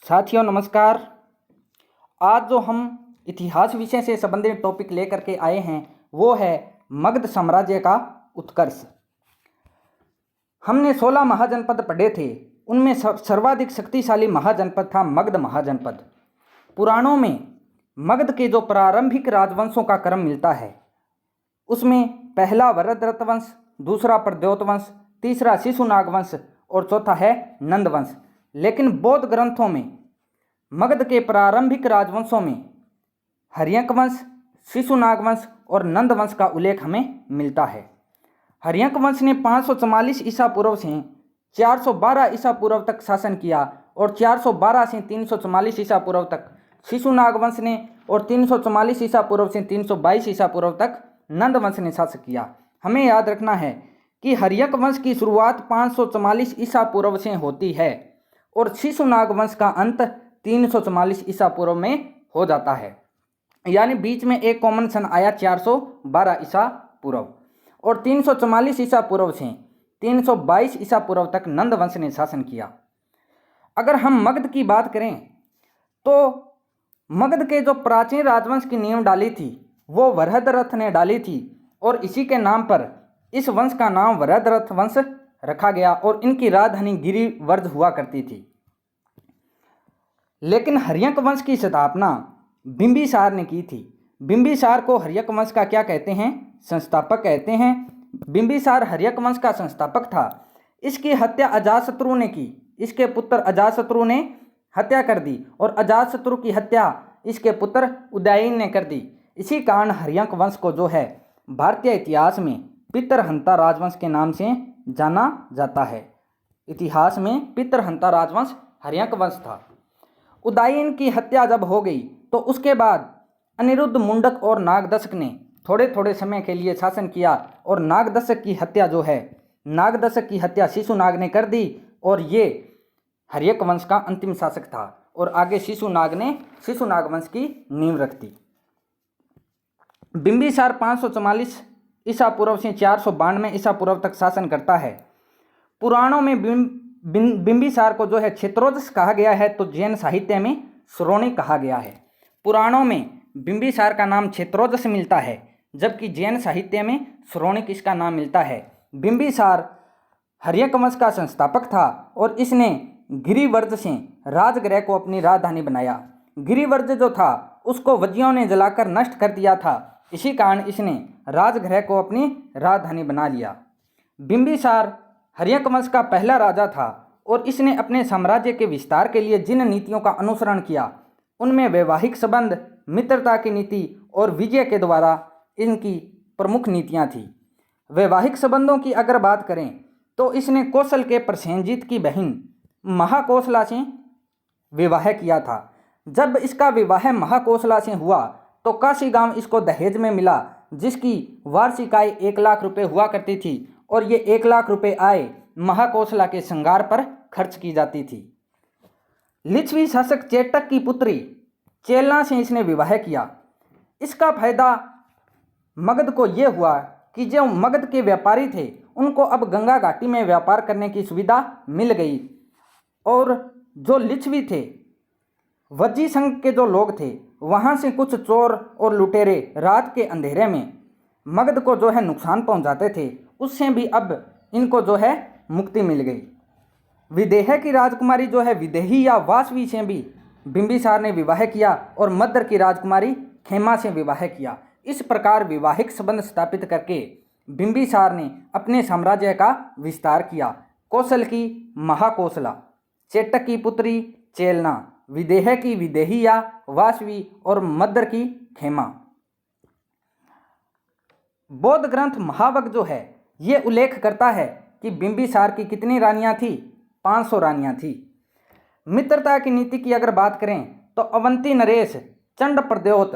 साथियों नमस्कार। आज जो हम इतिहास विषय से संबंधित टॉपिक लेकर के आए हैं वो है मगध साम्राज्य का उत्कर्ष। हमने 16 महाजनपद पढ़े थे, उनमें सर्वाधिक शक्तिशाली महाजनपद था मगध महाजनपद। पुराणों में मगध के जो प्रारंभिक राजवंशों का क्रम मिलता है उसमें पहला वरदरथ वंश, दूसरा प्रद्योत वंश, तीसरा शिशुनाग वंश और चौथा है नंद वंश। लेकिन बौद्ध ग्रंथों में मगध के प्रारंभिक राजवंशों में हर्यक वंश, शिशुनाग वंश और नंद वंश का उल्लेख हमें मिलता है। हर्यक वंश ने 544 ईसा पूर्व से 412 ईसा पूर्व तक शासन किया और 412 से 344 ईसा पूर्व तक शिशुनाग वंश ने और 344 ईसा पूर्व से 322 ईसा पूर्व तक नंद वंश ने शासन किया। हमें याद रखना है कि हर्यक वंश की शुरुआत 544 ईसा पूर्व से होती है और शिशुनाग वंश का अंत 344 ईसा पूर्व में हो जाता है, यानी बीच में एक कॉमन सन आया 412 ईसा पूर्व और 344 ईसा पूर्व से 322 ईसा पूर्व तक नंद वंश ने शासन किया। अगर हम मगध की बात करें तो मगध के जो प्राचीन राजवंश की नींव डाली थी वो वरहदरथ ने डाली थी और इसी के नाम पर इस वंश का नाम वरहदरथ वंश रखा गया और इनकी राजधानी गिरिवर्ज हुआ करती थी। लेकिन हर्यक वंश की स्थापना बिंबिसार ने की थी। बिंबिसार को हर्यक वंश का क्या कहते हैं? संस्थापक कहते हैं। बिंबिसार हर्यक वंश का संस्थापक था। इसकी हत्या अजातशत्रु ने की। इसके पुत्र अजातशत्रु ने हत्या कर दी और अजातशत्रु की हत्या इसके पुत्र उदयन ने कर दी। इसी कारण हर्यक वंश को जो है भारतीय इतिहास में पितरहंता राजवंश के नाम से जाना जाता है। इतिहास में पितरहंता राजवंश हर्यक वंश था। उदयन की हत्या जब हो गई तो उसके बाद अनिरुद्ध मुंडक और नागदशक ने थोड़े थोड़े समय के लिए शासन किया और नागदशक की हत्या शिशुनाग ने कर दी और ये हर्यक वंश का अंतिम शासक था और आगे शिशुनाग ने शिशुनाग वंश की नींव रख दी। बिंबिसार 544 ईसा पूर्व से 492 ईसा पूर्व तक शासन करता है। पुराणों में बिंबिसार को जो है क्षेत्रोदस कहा गया है तो जैन साहित्य में श्रोणी कहा गया है। पुराणों में बिंबिसार का नाम क्षेत्रोदस मिलता है जबकि जैन साहित्य में श्रोणिक इसका नाम मिलता है। बिंबिसार हर्यक वंश का संस्थापक था और इसने गिरिवर्ज से राजगृह को अपनी राजधानी बनाया। गिरिवर्ज जो था उसको वज्जियों ने जलाकर नष्ट कर दिया था, इसी कारण इसने राजगृह को अपनी राजधानी बना लिया। बिंबिसार हर्यक वंश का पहला राजा था और इसने अपने साम्राज्य के विस्तार के लिए जिन नीतियों का अनुसरण किया उनमें वैवाहिक संबंध, मित्रता की नीति और विजय के द्वारा इनकी प्रमुख नीतियां थी। वैवाहिक संबंधों की अगर बात करें तो इसने कौशल के प्रसेनजीत की बहन महाकौशला से विवाह किया था। जब इसका विवाह महाकौशला से हुआ तो काशी गांव इसको दहेज में मिला जिसकी वार्षिक आय 1 लाख रुपए हुआ करती थी और ये 1 लाख रुपए आय महाकौशला के श्रृंगार पर खर्च की जाती थी। लिच्छवी शासक चेटक की पुत्री चेलना से इसने विवाह किया। इसका फायदा मगध को ये हुआ कि जो मगध के व्यापारी थे उनको अब गंगा घाटी में व्यापार करने की सुविधा मिल गई और जो लिच्छवी थे, वज्जी संघ के जो लोग थे, वहाँ से कुछ चोर और लुटेरे रात के अंधेरे में मगध को जो है नुकसान पहुँचाते थे, उससे भी अब इनको जो है मुक्ति मिल गई। विदेह की राजकुमारी जो है विदेही या वासवी से भी बिंबिसार ने विवाह किया और मद्र की राजकुमारी खेमा से विवाह किया। इस प्रकार वैवाहिक संबंध स्थापित करके बिंबिसार ने अपने साम्राज्य का विस्तार किया। कौशल की महाकौशला, चेटक की पुत्री चेलना, विदेह की विदेहिया वासवी और मद्र की खेमा। बौद्ध ग्रंथ महावग जो है ये उल्लेख करता है कि बिंबिसार की कितनी रानियां थी? 500 रानियां थी। मित्रता की नीति की अगर बात करें तो अवंती नरेश चंड प्रद्योत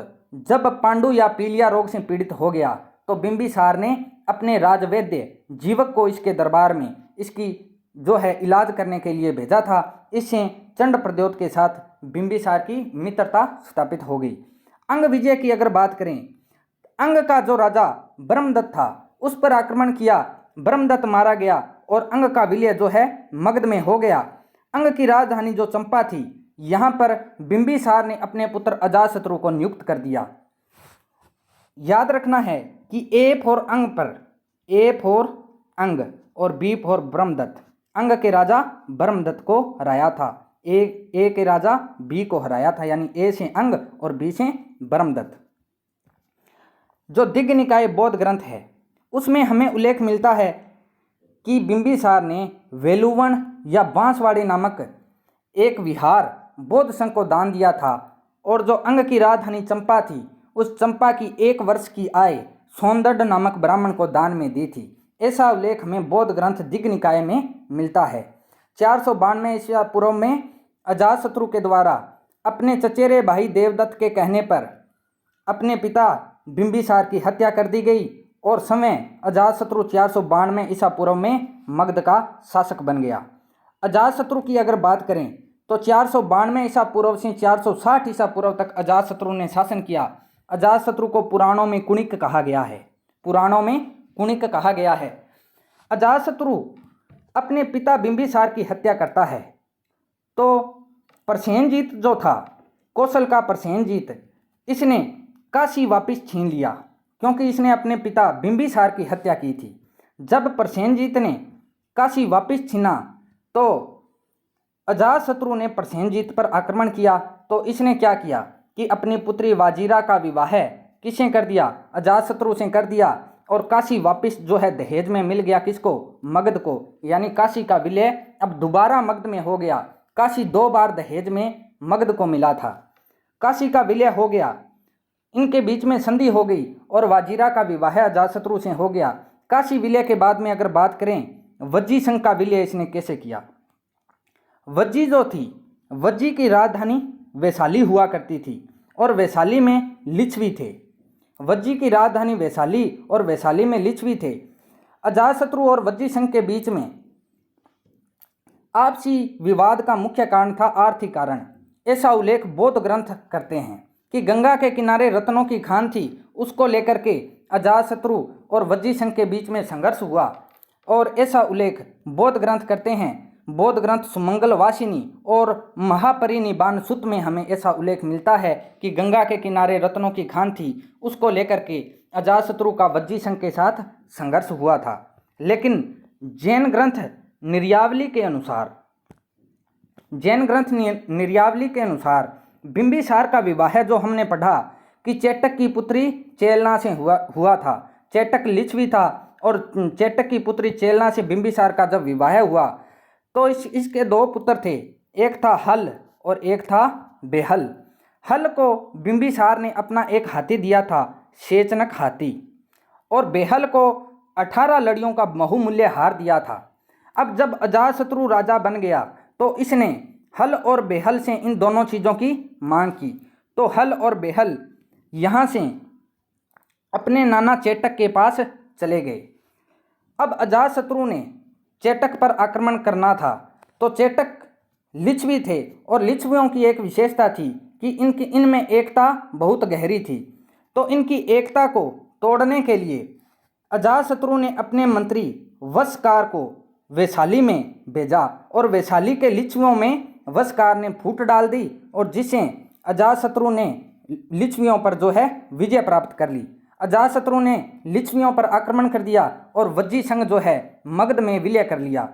जब पांडु या पीलिया रोग से पीड़ित हो गया तो बिंबिसार ने अपने राजवैद्य जीवक को इसके दरबार में इसकी जो है इलाज करने के लिए भेजा था। इससे चंड प्रद्योत के साथ बिंबिसार की मित्रता स्थापित हो गई। अंग विजय की अगर बात करें, अंग का जो राजा ब्रह्मदत्त था उस पर आक्रमण किया, ब्रह्मदत्त मारा गया और अंग का विलय जो है मगध में हो गया। अंग की राजधानी जो चंपा थी यहाँ पर बिंबिसार ने अपने पुत्र अजातशत्रु को नियुक्त कर दिया। याद रखना है कि ए फॉर अंग पर, ए फॉर अंग और बी फॉर ब्रह्मदत्त, अंग के राजा ब्रह्मदत्त को हराया था, ए के राजा बी को हराया था, यानी ए से अंग और बी से ब्रह्मदत्त। जो दिग्ग निकाय बौद्ध ग्रंथ है उसमें हमें उल्लेख मिलता है कि बिंबिसार ने वेलुवन या बांसवाड़ी नामक एक विहार बौद्ध संघ को दान दिया था, और जो अंग की राजधानी चंपा थी उस चंपा की 1 वर्ष की आय सौंदर्य नामक ब्राह्मण को दान में दी थी। ऐसा उल्लेख हमें बौद्ध ग्रंथ दिग्ग निकाय में मिलता है। 492 ईसा पूर्व में अजातशत्रु के द्वारा अपने चचेरे भाई देवदत्त के कहने पर अपने पिता बिंबिसार की हत्या कर दी गई, और समय अजातशत्रु 492 ईसा पूर्व में मगध का शासक बन गया। अजातशत्रु की अगर बात करें तो 492 ईसा पूर्व से 460 ईसा पूर्व तक अजातशत्रु ने शासन किया। अजातशत्रु को पुराणों में कुणिक कहा गया है, पुराणों में कुणिक कहा गया है। अजातशत्रु अपने पिता बिंबिसार की हत्या करता है, तो प्रसेनजीत जो था, कौशल का प्रसेनजीत, इसने काशी वापस छीन लिया, क्योंकि इसने अपने पिता बिंबिसार की हत्या की थी। जब प्रसेनजीत ने काशी वापस छीना तो अजातशत्रु ने प्रसेनजीत पर आक्रमण किया। तो इसने क्या किया कि अपनी पुत्री वाजिरा का विवाह किससे कर दिया, अजातशत्रु से कर दिया, और काशी वापस जो है दहेज में मिल गया किसको, मगध को, यानी काशी का विलय अब दोबारा मगध में हो गया। काशी 2 बार दहेज में मगध को मिला था, काशी का विलय हो गया, इनके बीच में संधि हो गई और वाजिरा का विवाह अजातशत्रु से हो गया। काशी विलय के बाद में अगर बात करें वज्जी संघ का विलय इसने कैसे किया। वज्जी जो थी, वज्जी की राजधानी वैशाली हुआ करती थी और वैशाली में लिच्छवी थे। वज्जी की राजधानी वैशाली और वैशाली में लिच्छवी थे। अजातशत्रु और वज्जी संघ के बीच में आपसी विवाद का मुख्य कारण था आर्थिक कारण। ऐसा उल्लेख बौद्ध ग्रंथ करते हैं कि गंगा के किनारे रत्नों की खान थी, उसको लेकर के अजातशत्रु और वज्जी संघ के बीच में संघर्ष हुआ, और ऐसा उल्लेख बौद्ध ग्रंथ करते हैं। बौद्ध ग्रंथ सुमंगल वासिनी और महापरिनिबान सूत्र में हमें ऐसा उल्लेख मिलता है कि गंगा के किनारे रत्नों की खान थी, उसको लेकर के अजातशत्रु का वज्जी संघ के साथ संघर्ष हुआ था। लेकिन जैन ग्रंथ निर्यावली के अनुसार, जैन ग्रंथ निर्यावली के अनुसार बिंबिसार का विवाह जो हमने पढ़ा कि चेटक की पुत्री चेलना से हुआ था। चेटक लिच्छवी था और चेटक की पुत्री चेलना से बिंबिसार का जब विवाह हुआ तो इसके 2 पुत्र थे, एक था हल और एक था बेहल। हल को बिंबिसार ने अपना एक हाथी दिया था, शेचनक हाथी, और बेहल को 18 लड़ियों का बहुमूल्य हार दिया था। अब जब अजातशत्रु राजा बन गया तो इसने हल और बेहल से इन दोनों चीज़ों की मांग की। तो हल और बेहल यहाँ से अपने नाना चेटक के पास चले गए। अब अजातशत्रु ने चेटक पर आक्रमण करना था, तो चेटक लिच्छवी थे और लिच्छवियों की एक विशेषता थी कि इनमें एकता बहुत गहरी थी। तो इनकी एकता को तोड़ने के लिए अजातशत्रु ने अपने मंत्री वशकार को वैशाली में भेजा और वैशाली के लिच्छवियों में वशकार ने फूट डाल दी, और जिससे अजातशत्रु ने लिच्छवियों पर जो है विजय प्राप्त कर ली। अजातशत्रु ने लिच्छवियों पर आक्रमण कर दिया और वज्जी संघ जो है मगध में विलय कर लिया।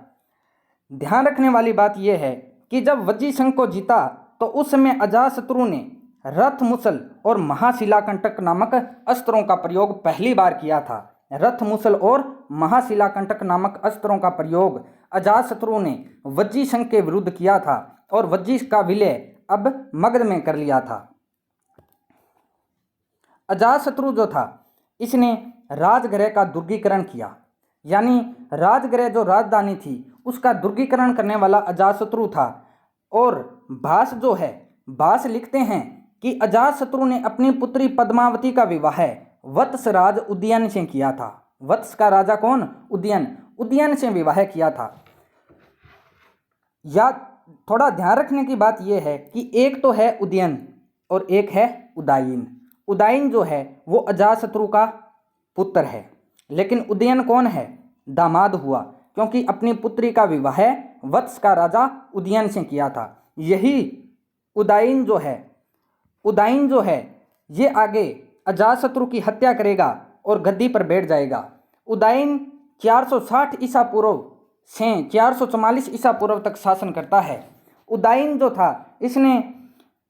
ध्यान रखने वाली बात यह है कि जब वज्जी संघ को जीता तो उस समय अजातशत्रु ने रथ मुसल और महाशिलाकंटक नामक अस्त्रों का प्रयोग पहली बार किया था। रथ मुसल और महाशिलाकंटक नामक अस्त्रों का प्रयोग अजातशत्रु ने वज्जी संघ के विरुद्ध किया था और वज्जी का विलय अब मगध में कर लिया था। अजातशत्रु जो था इसने राजगृह का दुर्गीकरण किया, यानी राजगृह जो राजधानी थी उसका दुर्गीकरण करने वाला अजातशत्रु था। और भास जो है, भास लिखते हैं कि अजातशत्रु ने अपनी पुत्री पद्मावती का विवाह वत्स राज उदयन से किया था। वत्स का राजा कौन? उदयन। उदयन से विवाह किया था। या थोड़ा ध्यान रखने की बात यह है कि एक तो है उदयन और एक है उदायन। उदायन जो है वो अजातशत्रु का पुत्र है, लेकिन उदयन कौन है? दामाद हुआ, क्योंकि अपनी पुत्री का विवाह वत्स का राजा उदयन से किया था। यही उदाइन जो है ये आगे अजातशत्रु की हत्या करेगा और गद्दी पर बैठ जाएगा। उदाइन 460 ईसा पूर्व से 444 ईसा पूर्व तक शासन करता है। उदाइन जो था इसने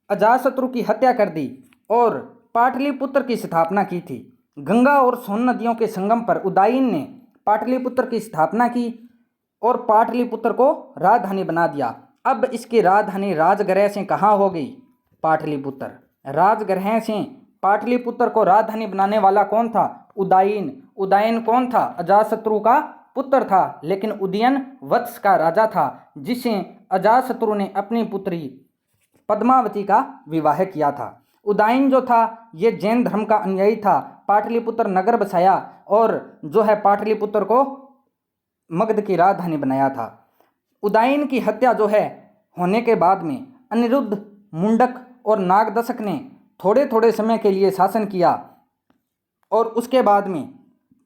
अजातशत्रु की हत्या कर दी और पाटलिपुत्र की स्थापना की थी। गंगा और सोन नदियों के संगम पर उदाइन ने पाटलिपुत्र की स्थापना की और पाटलिपुत्र को राजधानी बना दिया। अब इसकी राजधानी राजगृह से कहाँ हो गई? पाटलिपुत्र। राजगृह से पाटलिपुत्र को राजधानी बनाने वाला कौन था? उदाइन। उदाइन कौन था? अजातशत्रु का पुत्र था, लेकिन उदयन वत्स का राजा था, जिसे अजातशत्रु ने अपनी पुत्री पद्मावती का विवाह किया था। उदाइन जो था ये जैन धर्म का अनुयायी था। पाटलिपुत्र नगर बसाया और जो है पाटलिपुत्र को मगध की राजधानी बनाया था। उदाइन की हत्या जो है होने के बाद में अनिरुद्ध, मुंडक और नागदशक ने थोड़े थोड़े समय के लिए शासन किया और उसके बाद में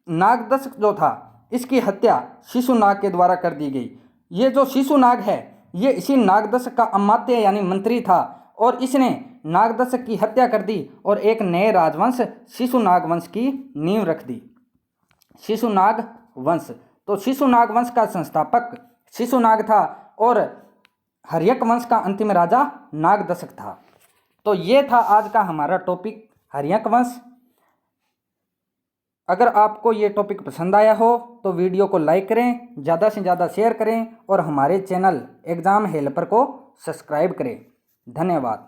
नागदशक जो था इसकी हत्या शिशुनाग के द्वारा कर दी गई। ये जो शिशुनाग है ये इसी नागदशक का अमात्य यानी मंत्री था और इसने नागदशक की हत्या कर दी और एक नए राजवंश शिशुनाग वंश की नींव रख दी। शिशुनाग वंश। तो शिशुनाग वंश का संस्थापक शिशुनाग था और हर्यक वंश का अंतिम राजा नागदशक था। तो ये था आज का हमारा टॉपिक हर्यक वंश। अगर आपको ये टॉपिक पसंद आया हो तो वीडियो को लाइक करें, ज़्यादा से ज़्यादा शेयर करें और हमारे चैनल एग्ज़ाम हेल्पर को सब्सक्राइब करें। धन्यवाद।